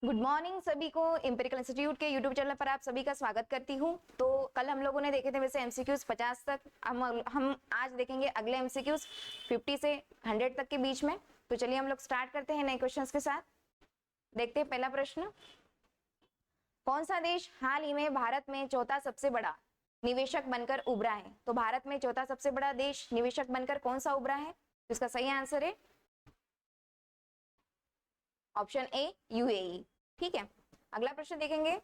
Good morning सभी को। Empirical institute के यूट्यूब चैनल पर आप सभी का स्वागत करती हूँ। तो कल हम लोगों ने देखे थे वैसे एमसीक्यूज 50 तक। हम आज देखेंगे अगले एमसीक्यूज 50 से 100 तक के बीच में। तो चलिए हम लोग स्टार्ट करते हैं नए क्वेश्चंस के साथ। देखते हैं पहला प्रश्न, कौन सा देश हाल ही में भारत में चौथा सबसे बड़ा निवेशक बनकर उभरा है? तो भारत में चौथा सबसे बड़ा देश निवेशक बनकर कौन सा उभरा है? तो इसका सही आंसर है ऑप्शन ए, यूएई। ठीक है, अगला प्रश्न देखेंगे।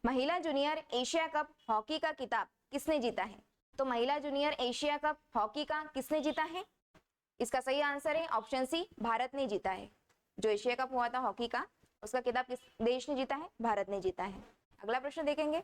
महिला जूनियर एशिया कप हॉकी का खिताब किसने जीता है? तो महिला जूनियर एशिया कप हॉकी का किसने जीता है? इसका सही आंसर है ऑप्शन सी, भारत ने जीता है। जो एशिया कप हुआ था हॉकी का, उसका खिताब किस देश ने जीता है? भारत ने जीता है। अगला प्रश्न देखेंगे।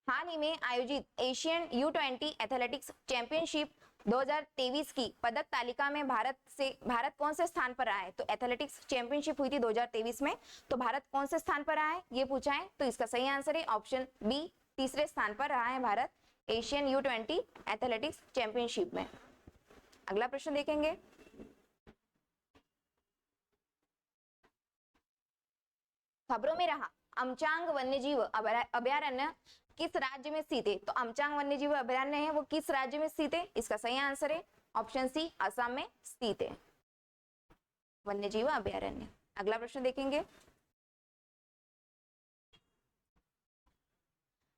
हाल ही में आयोजित एशियन U20 एथलेटिक्स चैंपियनशिप 2023 की पदक तालिका में भारत कौन से स्थान पर रहा है? तो एथलेटिक्स चैंपियनशिप हुई थी 2023 में, तो भारत कौन से स्थान पर रहा है ये पूछा है। तो इसका सही आंसर है ऑप्शन बी, तीसरे स्थान पर रहा है Bharat Asian U20 athletics championship में। अगला प्रश्न देखेंगे। खबरों में रहा अमचांग वन्यजीव अभयारण्य किस राज्य में स्थित है? तो अमचांग वन्यजीव अभयारण्य है वो किस राज्य में स्थित है? इसका सही आंसर है ऑप्शन सी, असम में स्थित है वन्यजीव अभयारण्य। अगला प्रश्न देखेंगे।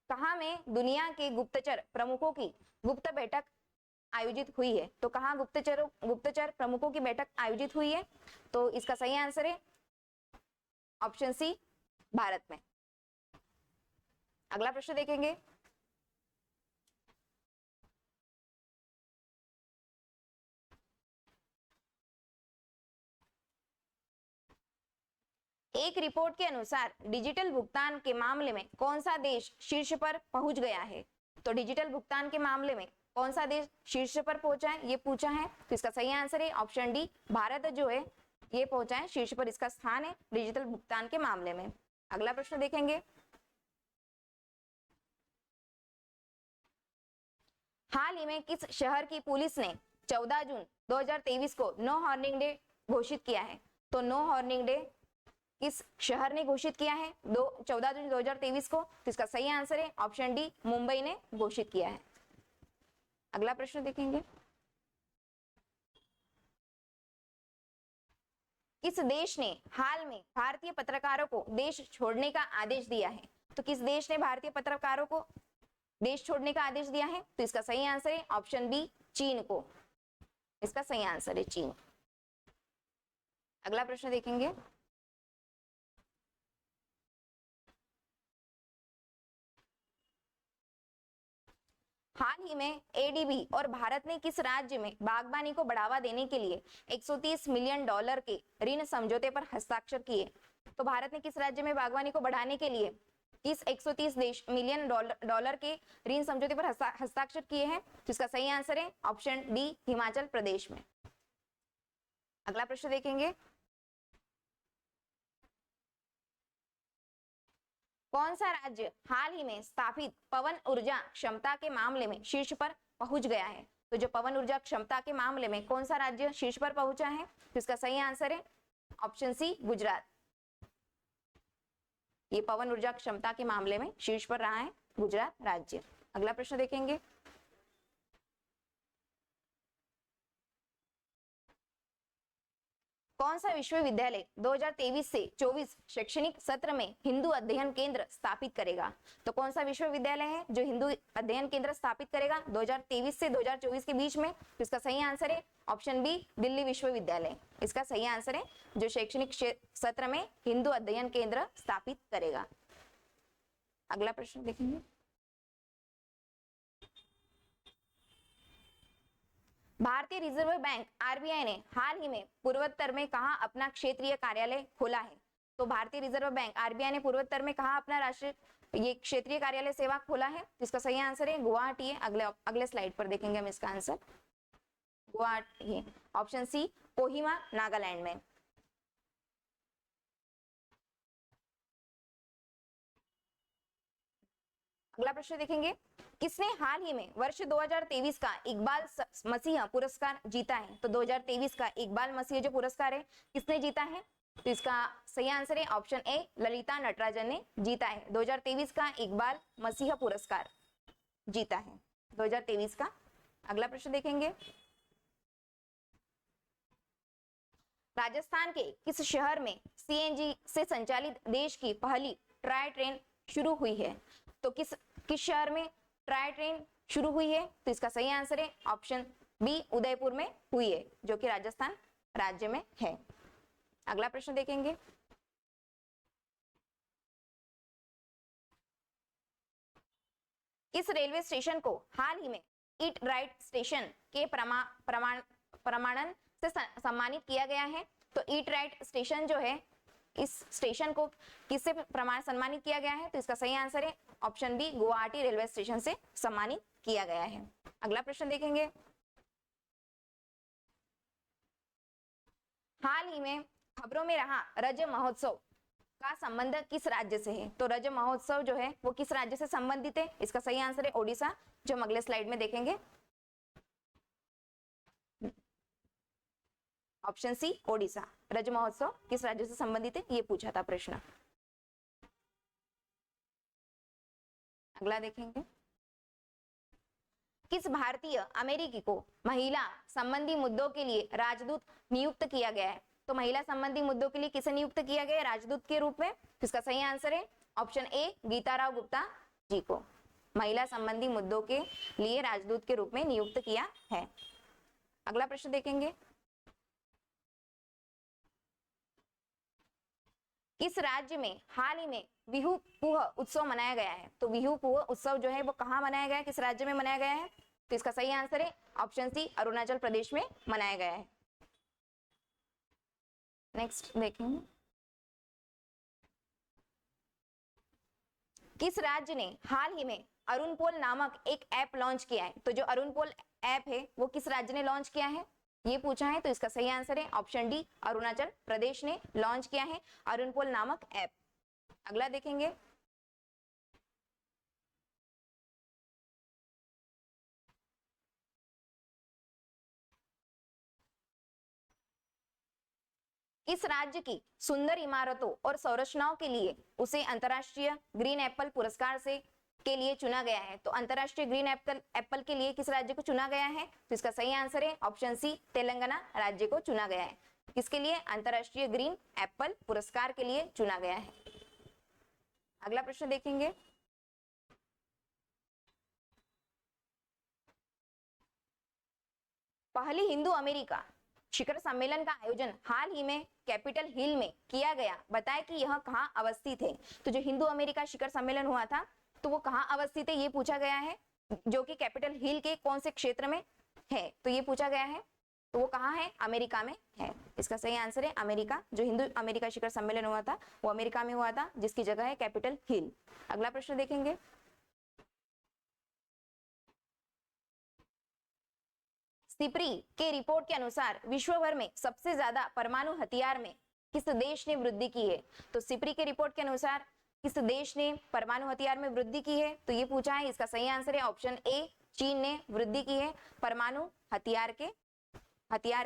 कहां में दुनिया के गुप्तचर प्रमुखों की गुप्त बैठक आयोजित हुई है? तो कहां गुप्तचर प्रमुखों की बैठक आयोजित हुई है? तो इसका सही आंसर है ऑप्शन सी, भारत में। अगला प्रश्न देखेंगे। एक रिपोर्ट के अनुसार डिजिटल भुगतान के मामले में कौन सा देश शीर्ष पर पहुंच गया है? तो डिजिटल भुगतान के मामले में कौन सा देश शीर्ष पर पहुंचा है ये पूछा है। तो इसका सही आंसर है ऑप्शन डी, भारत जो है ये पहुंचा है शीर्ष पर, इसका स्थान है डिजिटल भुगतान के मामले में। अगला प्रश्न देखेंगे। हाल ही में किस शहर की पुलिस ने 14 जून 2023 को नो हॉर्निंग डे घोषित किया है? तो नो हॉर्निंग डे किस शहर ने घोषित किया है 14 जून 2023 को? तो इसका सही आंसर है ऑप्शन डी, मुंबई ने घोषित किया है। अगला प्रश्न देखेंगे। किस देश ने हाल में भारतीय पत्रकारों को देश छोड़ने का आदेश दिया है? तो किस देश ने भारतीय पत्रकारों को देश छोड़ने का आदेश दिया है? तो इसका सही आंसर है ऑप्शन बी, चीन को। इसका सही आंसर है चीन। अगला प्रश्न देखेंगे। हाल ही में एडीबी और भारत ने किस राज्य में बागवानी को बढ़ावा देने के लिए 130 मिलियन डॉलर के ऋण समझौते पर हस्ताक्षर किए? तो भारत ने किस राज्य में बागवानी को बढ़ाने के लिए इस 130 मिलियन डॉलर के ऋण समझौते पर हस्ताक्षर किए हैं? तो इसका सही आंसर है ऑप्शन डी, हिमाचल प्रदेश में। अगला प्रश्न देखेंगे। कौन सा राज्य हाल ही में स्थापित पवन ऊर्जा क्षमता के मामले में शीर्ष पर पहुंच गया है? तो जो पवन ऊर्जा क्षमता के मामले में कौन सा राज्य शीर्ष पर पहुंचा है? तो इसका सही आंसर है ऑप्शन सी, गुजरात। ये पवन ऊर्जा क्षमता के मामले में शीर्ष पर रहा है गुजरात राज्य। अगला प्रश्न देखेंगे। कौन सा विश्वविद्यालय 2023 से 24 शैक्षणिक सत्र में हिंदू अध्ययन केंद्र स्थापित करेगा? तो कौन सा विश्वविद्यालय है जो हिंदू अध्ययन केंद्र स्थापित करेगा 2023 से 2024 के बीच में? तो इसका सही आंसर है ऑप्शन बी, दिल्ली विश्वविद्यालय। इसका सही आंसर है जो शैक्षणिक सत्र में हिंदू अध्ययन केंद्र स्थापित करेगा। अगला प्रश्न देखेंगे। भारतीय रिजर्व बैंक आरबीआई ने हाल ही में पूर्वोत्तर में कहां अपना क्षेत्रीय कार्यालय खोला है? तो भारतीय रिजर्व बैंक आरबीआई ने पूर्वोत्तर में कहां अपना राष्ट्रीय ये क्षेत्रीय कार्यालय सेवा खोला है? तो इसका सही आंसर है गुवाहाटी है। अगले स्लाइड पर देखेंगे हम इसका answer. Guwahati, option C, Kohima Nagaland में। अगला प्रश्न देखेंगे, किसने हाल ही में वर्ष 2023 का इकबाल मसीह पुरस्कार जीता है? तो 2023 का इकबाल मसीह जो पुरस्कार है किसने जीता है? तो इसका सही आंसर है ऑप्शन ए, ललिता नटराजन ने जीता है 2023 का इकबाल मसीह पुरस्कार जीता है 2023 का। अगला प्रश्न देखेंगे, राजस्थान के किस शहर में सीएनजी से संचालित देश की पहली ट्राई ट्रेन शुरू हुई है? तो किस शहर में ट्राई ट्रेन शुरू हुई है? तो इसका सही आंसर है ऑप्शन बी, उदयपुर में हुई है, जो कि राजस्थान राज्य में है। अगला प्रश्न देखेंगे, किस रेलवे स्टेशन को हाल ही में ईट राइट स्टेशन के प्रमाणन से सम्मानित किया गया है? तो ईट राइट स्टेशन जो है, इस स्टेशन को किससे सम्मानित किया गया है? तो इसका सही आंसर है option B, Guwahati railway station से सम्मानित किया गया है। अगला प्रश्न देखेंगे, हाल ही में खबरों में रहा रज महोत्सव का संबंध किस राज्य से है? तो रज महोत्सव जो है वो किस राज्य से संबंधित है? इसका सही आंसर है ओडिशा, जो हम अगले स्लाइड में देखेंगे। Option C, Odisha. रज महोत्सव किस राज्य से संबंधित है, ये पूछा था प्रश्न। अगला देखेंगे, किस भारतीय अमेरिकी को महिला संबंधी मुद्दों के लिए राजदूत नियुक्त किया गया है? तो महिला संबंधी मुद्दों के लिए किसे नियुक्त किया गया है राजदूत के रूप में? तो इसका सही आंसर है ऑप्शन ए, गीताराव गुप्ता जी को महिला संबंधी मुद्दों के लिए राजदूत के रूप में नियुक्त किया है। अगला प्रश्न देखेंगे, किस राज्य में हाल ही में बिहू पुह उत्सव मनाया गया है? तो बिहू पुह उत्सव जो है वो कहाँ मनाया गया है, किस राज्य में मनाया गया है? तो इसका सही आंसर है ऑप्शन सी, अरुणाचल प्रदेश में मनाया गया है। नेक्स्ट देखेंगे, किस राज्य ने हाल ही में अरुण पोल नामक एक ऐप लॉन्च किया है? तो जो अरुण पोल ऐप है वो किस राज्य ने लॉन्च किया है, ये पूछा है। तो इसका सही आंसर है ऑप्शन डी, अरुणाचल प्रदेश ने लॉन्च किया है अरुण पोल नामक ऐप। अगला देखेंगे, किस राज्य की सुंदर इमारतों और संरचनाओं के लिए उसे अंतरराष्ट्रीय ग्रीन एप्पल पुरस्कार से के लिए चुना गया है? तो अंतरराष्ट्रीय ग्रीन एप्पल के लिए किस राज्य को चुना गया है? तो इसका सही आंसर है ऑप्शन सी, तेलंगाना राज्य को चुना गया है। किसके लिए? अंतरराष्ट्रीय ग्रीन एप्पल पुरस्कार के लिए चुना गया है। अगला प्रश्न देखेंगे, पहली हिंदू अमेरिका शिखर सम्मेलन का आयोजन हाल ही में कैपिटल हिल में किया गया, बताए कि यह कहां अवस्थित है? तो जो हिंदू अमेरिका शिखर सम्मेलन हुआ था तो वो कहां अवस्थित है, ये पूछा गया है, जो कि कैपिटल हिल के कौन से क्षेत्र में है, तो ये पूछा गया है। तो वो कहाँ है? अमेरिका में है। इसका सही आंसर है अमेरिका। जो हिंदू अमेरिका शिखर सम्मेलन हुआ था वो अमेरिका में हुआ था, जिसकी जगह है कैपिटल हिल। अगला प्रश्न देखेंगे, सिप्री के रिपोर्ट के अनुसार विश्व भर में सबसे ज्यादा परमाणु हथियार में किस देश ने वृद्धि की है? तो सिप्री के रिपोर्ट के अनुसार किस देश ने परमाणु हथियार में वृद्धि की है, तो ये पूछा है। इसका सही आंसर है ऑप्शन ए, चीन ने वृद्धि की है परमाणु हथियार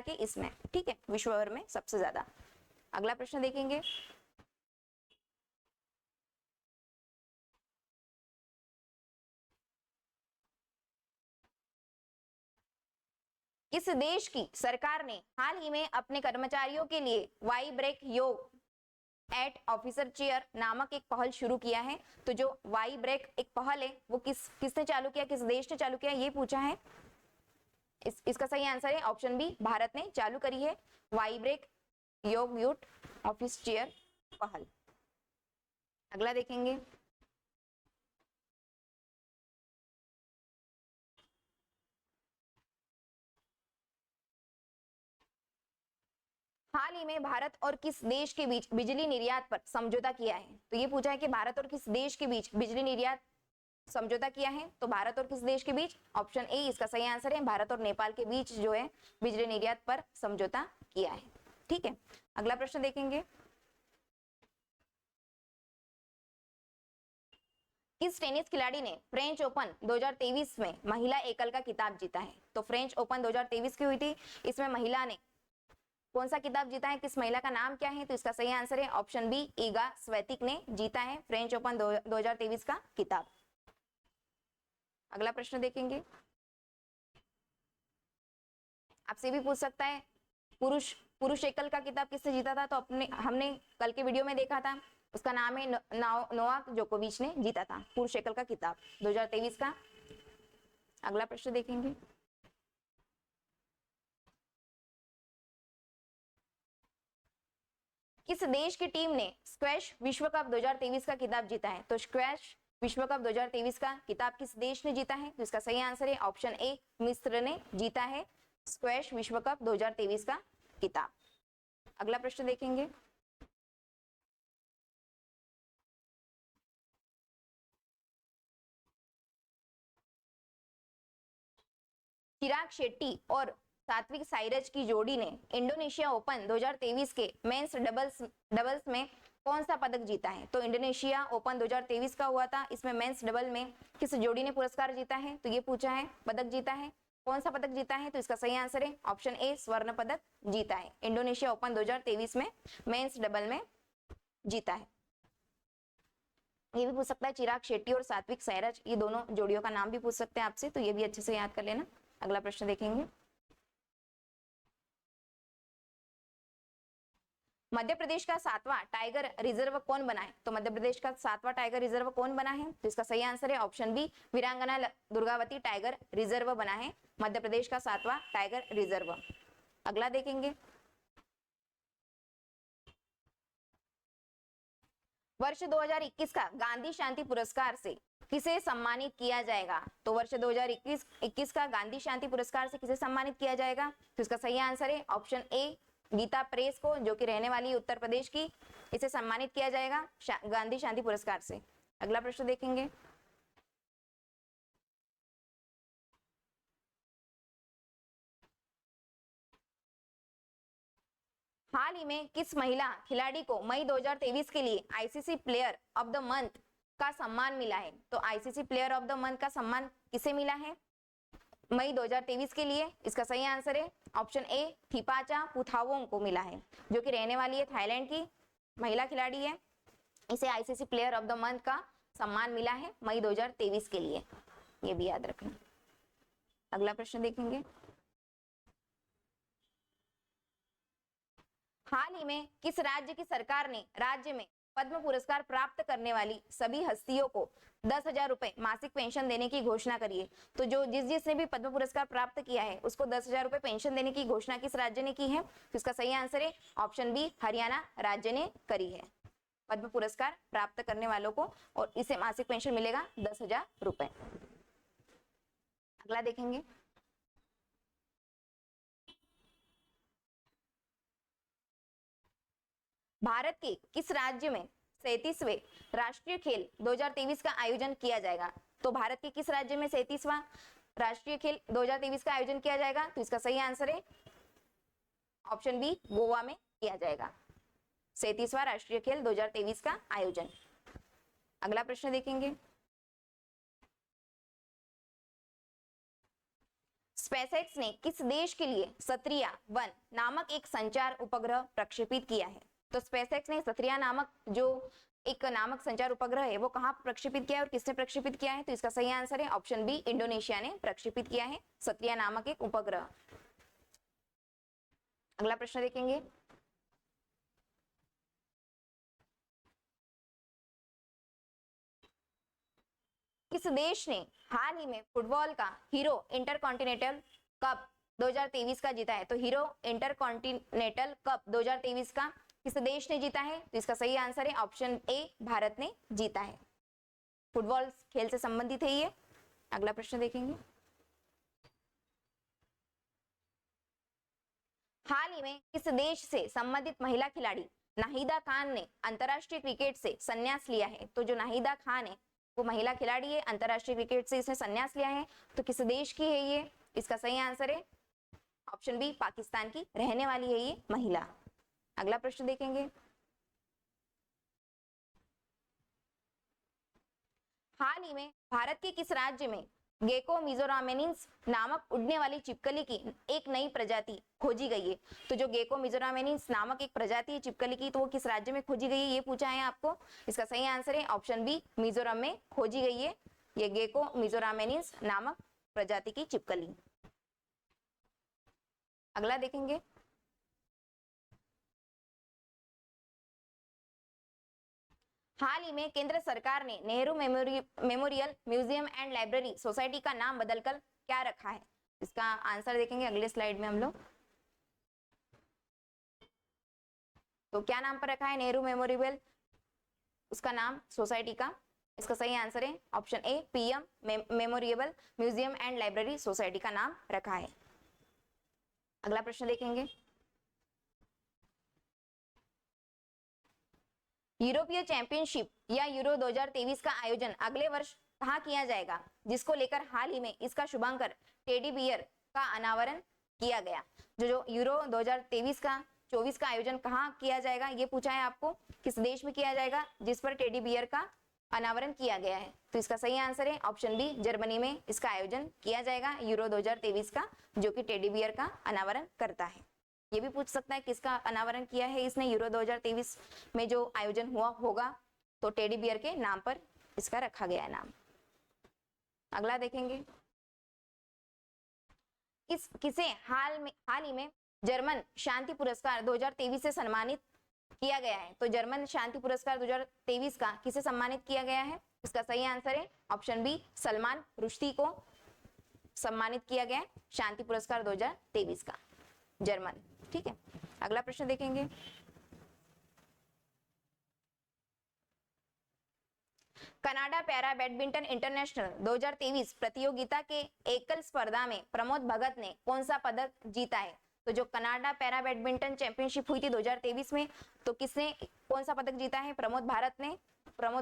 के इसमें, ठीक है, विश्व भर में सबसे ज्यादा। अगला प्रश्न देखेंगे, किस देश की सरकार ने हाल ही में अपने कर्मचारियों के लिए वाई ब्रेक योग एट ऑफिसर चेयर नामक एक पहल शुरू किया है? तो जो वाई ब्रेक एक पहल है वो किसने चालू किया, किस देश ने चालू किया, ये पूछा है। इसका सही आंसर है ऑप्शन बी, भारत ने चालू करी है वाई ब्रेक योग यूट ऑफिस चेयर पहल। अगला देखेंगे, हाल ही में भारत और किस देश के बीच बिजली निर्यात पर समझौता किया है? तो ये पूछा है कि भारत और किस देश के बीच बिजली निर्यात समझौता किया है? तो भारत और किस देश के बीच? ऑप्शन ए इसका सही आंसर है, भारत और नेपाल के बीच जो है बिजली निर्यात पर समझौता किया है। ठीक है, अगला प्रश्न देखेंगे, किस टेनिस खिलाड़ी ने फ्रेंच ओपन 2023 में महिला एकल का खिताब जीता है? तो फ्रेंच ओपन 2023 की हुई थी, इसमें महिला ने कौन सा खिताब जीता है, किस महिला का नाम क्या है? तो इसका सही आंसर है ऑप्शन बी, ईगा स्वेतिक ने जीता है फ्रेंच ओपन 2023 का खिताब। अगला प्रश्न देखेंगे, आपसे भी पूछ सकता है पुरुष पुरुष एकल का खिताब किसने जीता था? तो हमने कल के वीडियो में देखा था, उसका नाम है नोवाक जोकोविच ने जीता था पुरुष एकल का खिताब 2023 का। अगला प्रश्न देखेंगे, किस देश की टीम ने स्क्वैश विश्व कप 2023 का खिताब जीता है? तो स्क्वैश विश्व कप 2023 का खिताब किस देश ने जीता है? तो इसका सही आंसर है ऑप्शन ए, मिस्र ने जीता है स्क्वैश विश्व कप 2023 का खिताब। अगला प्रश्न देखेंगे, चिराग शेट्टी और सात्विक साईराज की जोड़ी ने इंडोनेशिया ओपन 2023 के मेंस डबल्स में कौन सा पदक जीता है? तो इंडोनेशिया ओपन 2023 का हुआ था, इसमें मेंस डबल में किस जोड़ी ने पुरस्कार जीता है? तो ये पूछा है, पदक जीता है, कौन सा पदक जीता है? तो इसका सही आंसर है ऑप्शन ए, स्वर्ण पदक जीता है इंडोनेशिया ओपन 2023 में मेंस डबल में जीता है। ये भी पूछ सकता है चिराग शेट्टी और सात्विक साईराज, ये दोनों जोड़ियों का नाम भी पूछ सकते हैं आपसे, तो ये भी अच्छे से याद कर लेना। अगला प्रश्न देखेंगे, मध्य प्रदेश का 7वां टाइगर रिजर्व कौन बना है? तो मध्य प्रदेश का 7वां टाइगर रिजर्व कौन बना है? तो इसका सही आंसर है ऑप्शन बी, वीरांगना दुर्गावती टाइगर रिजर्व बना है मध्य प्रदेश का 7वां टाइगर रिजर्व। अगला देखेंगे, वर्ष 2021 का गांधी शांति पुरस्कार से किसे सम्मानित किया जाएगा? तो वर्ष 2021 का गांधी शांति पुरस्कार से किसे सम्मानित किया जाएगा? तो इसका सही आंसर है ऑप्शन ए, गीता प्रेस को, जो कि रहने वाली उत्तर प्रदेश की, इसे सम्मानित किया जाएगा गांधी शांति पुरस्कार से। अगला प्रश्न देखेंगे, हाल ही में किस महिला खिलाड़ी को मई 2023 के लिए ICC player of the month का सम्मान मिला है? तो ICC player of the month का सम्मान किसे मिला है मई 2023 के लिए? इसका सही आंसर है ऑप्शन ए, थिपाचा पुथावोंग को मिला है, जो कि रहने वाली है थाईलैंड की, महिला खिलाड़ी है, इसे ICC player of the month का सम्मान मिला है मई 2023 के लिए, ये भी याद रखना। अगला प्रश्न देखेंगे, हाल ही में किस राज्य की सरकार ने राज्य में पद्म पुरस्कार प्राप्त करने वाली सभी हस्तियों को 10,000 रुपए मासिक पेंशन देने की घोषणा करी है? तो जो जिसने भी पद्म पुरस्कार प्राप्त किया है उसको 10,000 रुपए पेंशन देने की घोषणा किस राज्य ने की है? तो इसका सही आंसर है ऑप्शन बी, हरियाणा राज्य ने करी है पद्म पुरस्कार प्राप्त करने वालों को, और इसे मासिक पेंशन मिलेगा 10,000 रुपए। अगला देखेंगे, भारत के किस राज्य में 37वें राष्ट्रीय खेल 2023 का आयोजन किया जाएगा? तो भारत के किस राज्य में 37वां राष्ट्रीय खेल 2023 का आयोजन किया जाएगा? तो इसका सही आंसर है ऑप्शन बी, गोवा में किया जाएगा 37वां राष्ट्रीय खेल 2023 का आयोजन। अगला प्रश्न देखेंगे, स्पेसएक्स ने किस देश के लिए सत्रिया 1 नामक एक संचार उपग्रह प्रक्षेपित किया है? तो स्पेसएक्स ने सत्रिया नामक जो एक नामक संचार उपग्रह है वो कहां प्रक्षेपित किया है और किसने प्रक्षेपित किया है? तो इसका सही आंसर है ऑप्शन बी, इंडोनेशिया ने प्रक्षेपित किया है सत्रिया नामक एक उपग्रह। अगला प्रश्न देखेंगे, किस देश ने हाल ही में फुटबॉल का हीरो इंटरकॉन्टिनेंटल कप 2023 का जीता है? तो हीरो इंटरकॉन्टिनेंटल कप 2023 का किस देश ने जीता है? तो इसका सही आंसर है ऑप्शन ए, भारत ने जीता है। फुटबॉल खेल से संबंधित है ये। अगला प्रश्न देखेंगे, हाल ही में किस देश से संबंधित महिला खिलाड़ी नाहिदा खान ने अंतरराष्ट्रीय क्रिकेट से संन्यास लिया है? तो जो नाहिदा खान है वो महिला खिलाड़ी है, अंतरराष्ट्रीय क्रिकेट से इसने संन्यास लिया है, तो किस देश की है ये? इसका सही आंसर है ऑप्शन बी, पाकिस्तान की रहने वाली है ये महिला। अगला प्रश्न देखेंगे, हाल ही में भारत के किस राज्य में गेको मिजोरामेनिन्स नामक उड़ने वाली छिपकली की एक नई प्रजाति खोजी गई है? तो जो गेको मिजोरामेनिन्स नामक एक प्रजाति है छिपकली की, तो वो किस राज्य में खोजी गई है, ये पूछा है आपको। इसका सही आंसर है ऑप्शन बी, मिजोरम में खोजी गई है ये गेको मिजोरामेनिन्स नामक प्रजाति की छिपकली। अगला देखेंगे, हाल ही में केंद्र सरकार ने Nehru memorial museum and library society का नाम बदलकर क्या रखा है? इसका आंसर देखेंगे अगले स्लाइड में हम लोग। तो क्या नाम पर रखा है नेहरू मेमोरियल, उसका नाम सोसाइटी का? इसका सही आंसर है option A, PM memorial museum and library society का नाम रखा है। अगला प्रश्न देखेंगे, यूरोपीय चैंपियनशिप या यूरो 2023 का आयोजन अगले वर्ष कहाँ किया जाएगा, जिसको लेकर हाल ही में इसका शुभांकर टेडी बियर का अनावरण किया गया? जो यूरो 2023 का 24 का आयोजन कहाँ किया जाएगा, ये पूछा है आपको, किस देश में किया जाएगा जिस पर टेडी बियर का अनावरण किया गया है? तो इसका सही आंसर है ऑप्शन बी, जर्मनी में इसका आयोजन किया जाएगा यूरो 2023 का, जो कि टेडी बियर का अनावरण करता है। ये भी पूछ सकता है किसका अनावरण किया है इसने यूरो 2023 में जो आयोजन हुआ होगा, तो टेडी बियर के नाम पर इसका रखा गया है नाम। अगला देखेंगे, किसे हाल ही में जर्मन शांति पुरस्कार 2023 से सम्मानित किया गया है? तो जर्मन शांति पुरस्कार 2023 का किसे सम्मानित किया गया है? इसका सही आंसर है ऑप्शन बी, सलमान रुश्दी को सम्मानित किया गया है शांति पुरस्कार 2023 का, जर्मन। ठीक है, अगला प्रश्न देखेंगे, कनाडा पैरा बैडमिंटन इंटरनेशनल 2023 प्रतियोगिता के एकल स्पर्धा में प्रमोद भगत ने कौन सा पदक जीता है? तो जो कनाडा पैरा बैडमिंटन चैंपियनशिप हुई थी 2023 में, तो किसने कौन सा पदक जीता है? प्रमोद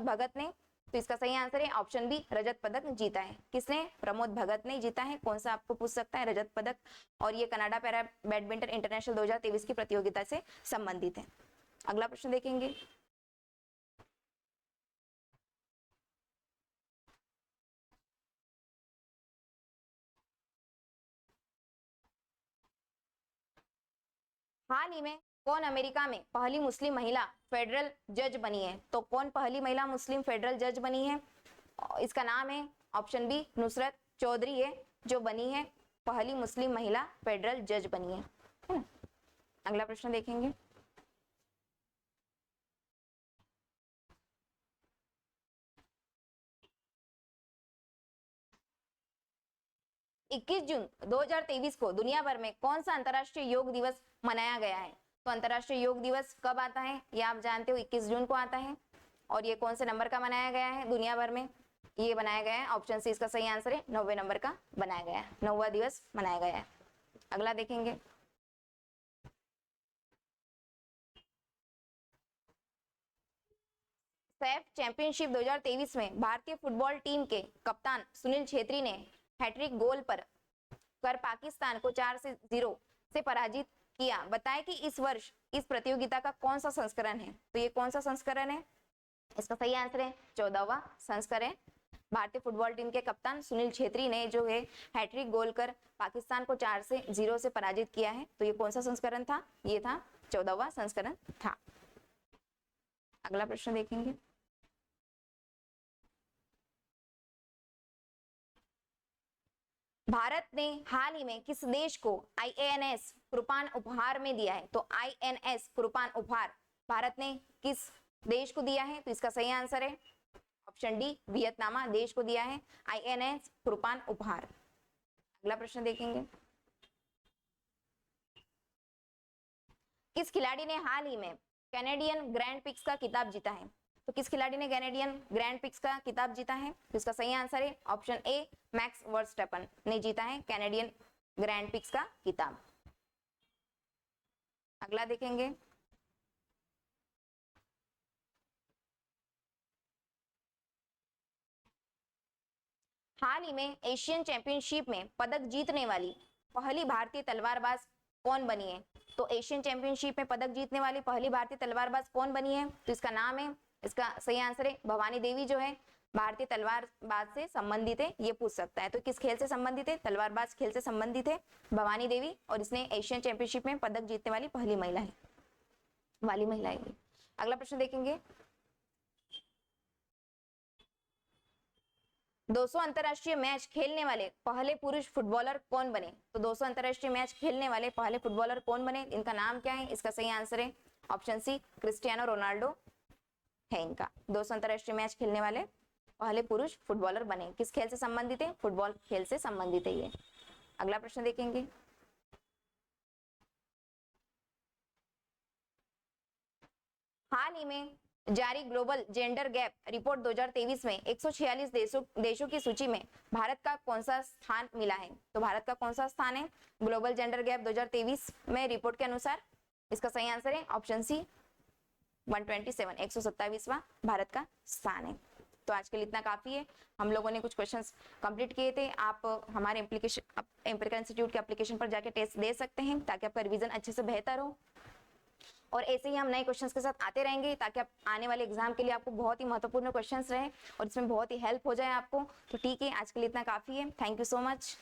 भगत ने। तो इसका सही आंसर है ऑप्शन बी, रजत पदक जीता है। किसने? प्रमोद भगत ने जीता है। कौन सा आपको पूछ सकता है, रजत पदक, और ये कनाडा पैरा बैडमिंटन इंटरनेशनल 2023 की प्रतियोगिता से संबंधित है। अगला प्रश्न देखेंगे, हाल ही में कौन अमेरिका में पहली मुस्लिम महिला फेडरल जज बनी है? तो कौन पहली महिला मुस्लिम फेडरल जज बनी है? इसका नाम है ऑप्शन बी, नुसरत चौधरी है जो बनी है पहली मुस्लिम महिला फेडरल जज बनी है। अगला प्रश्न देखेंगे, इक्कीस जून 2023 को दुनिया भर में कौन सा अंतर्राष्ट्रीय योग दिवस मनाया गया है? तो अंतर्राष्ट्रीय योग दिवस कब आता है, ये आप जानते हो, 21 जून को आता है। और ये कौन से नंबर का मनाया गया है दुनिया भर में? ये बनाया गया है ऑप्शन सी, इसका सही आंसर है 90वें नंबर का बनाया गया है, 9वां दिवस मनाया गया है। अगला देखेंगे, सैफ चैंपियनशिप 2023 में भारतीय फुटबॉल टीम के कप्तान सुनील छेत्री ने हैट्रिक गोल कर पाकिस्तान को 4-0 से पराजित किया। बताएं कि इस वर्ष इस प्रतियोगिता का कौन सा संस्करण है? तो ये कौन सा संस्करण है? इसका सही आंसर है 14वां संस्करण। भारतीय फुटबॉल टीम के कप्तान सुनील छेत्री ने जो है हैट्रिक गोल कर पाकिस्तान को 4-0 से पराजित किया है। तो ये कौन सा संस्करण था? ये था 14वां संस्करण था। अगला प्रश्न देखेंगे, भारत ने हाल ही में किस देश को INS कृपान उपहार में दिया है? तो INS कृपान उपहार भारत ने किस देश को दिया है? तो इसका सही आंसर है ऑप्शन डी, वियतनाम देश को दिया है INS कृपान उपहार। अगला प्रश्न देखेंगे, किस खिलाड़ी ने हाल ही में कैनेडियन ग्रैंड पिक्स का खिताब जीता है? तो किस खिलाड़ी ने कैनेडियन ग्रैंड पिक्स का खिताब जीता है? तो इसका सही आंसर है ऑप्शन ए, मैक्स वर्स्टैपन ने जीता है कैनेडियन ग्रैंड पिक्स का खिताब। अगला देखेंगे, हाल ही में एशियन चैंपियनशिप में पदक जीतने वाली पहली भारतीय तलवारबाज कौन बनी है? तो एशियन चैंपियनशिप में पदक जीतने वाली पहली भारतीय तलवारबाज कौन बनी है? तो इसका नाम है, इसका सही आंसर है भवानी देवी जो है भारतीय तलवारबाज से संबंधित है, ये पूछ सकता है। तो किस खेल से संबंधित है? तलवारबाज खेल से संबंधित है। भवानी देवी, और इसने एशियन चैंपियनशिप में पदक जीतने वाली पहली महिला है, ये। अगला प्रश्न देखेंगे, 200 अंतरराष्ट्रीय मैच खेलने वाले पहले पुरुष फुटबॉलर कौन बने? तो 200 अंतरराष्ट्रीय मैच खेलने वाले पहले फुटबॉलर कौन बने, इनका नाम क्या है? इसका सही आंसर है ऑप्शन सी, क्रिस्टियानो रोनाल्डो है इनका। 200 अंतरराष्ट्रीय मैच खेलने वाले पहले पुरुष फुटबॉलर बने। किस खेल से संबंधित है? फुटबॉल खेल से संबंधित है ये। अगला प्रश्न देखेंगे, हाल ही में जारी ग्लोबल जेंडर गैप रिपोर्ट 2023 में 146 देशों की सूची में भारत का कौन सा स्थान मिला है? तो भारत का कौन सा स्थान है ग्लोबल जेंडर गैप 2023 में रिपोर्ट के अनुसार? इसका सही आंसर है ऑप्शन सी, 127, 127वां भारत का स्थान है। तो आज के लिए इतना काफी है। हम लोगों ने कुछ क्वेश्चंस कंप्लीट किए थे। आप हमारे एम्पिरिकल इंस्टीट्यूट के एप्लीकेशन पर जाके टेस्ट दे सकते हैं ताकि आपका रिवीजन अच्छे से बेहतर हो, और ऐसे ही हम नए क्वेश्चंस के साथ आते रहेंगे ताकि आप आने वाले एग्जाम के लिए आपको बहुत ही महत्वपूर्ण क्वेश्चंस रहे और इसमें बहुत ही हेल्प हो जाए आपको। तो ठीक है, आज के लिए इतना काफी है। Thank you so much.